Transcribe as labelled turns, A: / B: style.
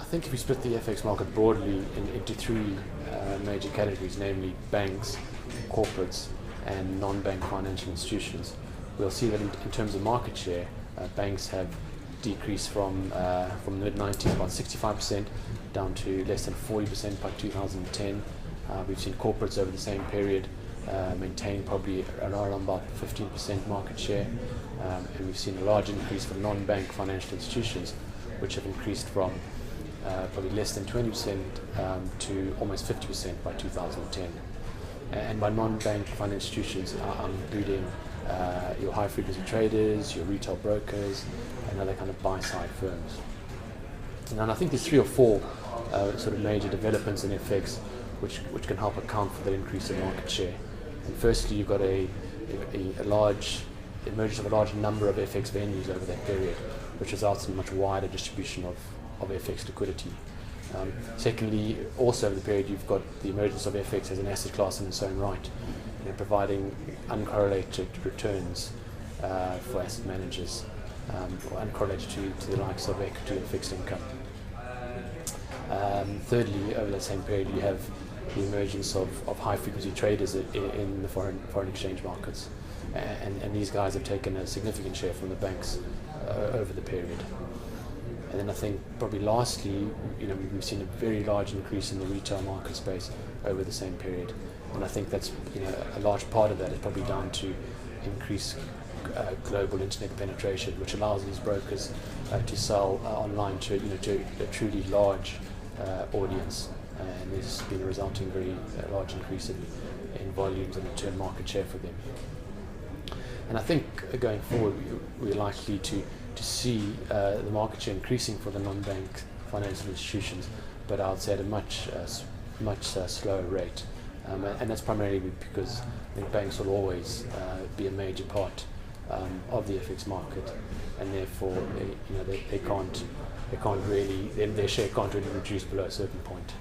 A: think if we split the FX market broadly into three major categories, namely banks, corporates, and non-bank financial institutions, we'll see that in terms of market share, banks have decreased from the mid-90s, about 65%, down to less than 40% by 2010. We've seen corporates over the same period maintain probably around about 15% market share, and we've seen a large increase for non-bank financial institutions, which have increased from probably less than 20% to almost 50% by 2010. And by non-bank financial institutions, I'm including your high-frequency traders, your retail brokers, and other kind of buy-side firms. And I think there's three or four sort of major developments in FX which can help account for the increase in market share. And firstly, you've got a large emergence of a large number of FX venues over that period, which results in a much wider distribution of FX liquidity. Secondly, also over the period, you've got the emergence of FX as an asset class in its own right, providing uncorrelated returns for asset managers, or uncorrelated to the likes of equity and fixed income. Thirdly, over that same period, you have the emergence of high-frequency traders in the foreign exchange markets, and these guys have taken a significant share from the banks over the period. And then I think probably lastly, we've seen a very large increase in the retail market space over the same period, and I think that's a large part of that is probably down to increased global internet penetration, which allows these brokers to sell online to a truly large audience, and there's been a resulting very large increase in volumes and in turn market share for them. And I think going forward, we're likely to see the market share increasing for the non-bank financial institutions, but I would say at a much slower rate. And that's primarily because I think banks will always be a major part of the FX market, and therefore their share can't really reduce below a certain point.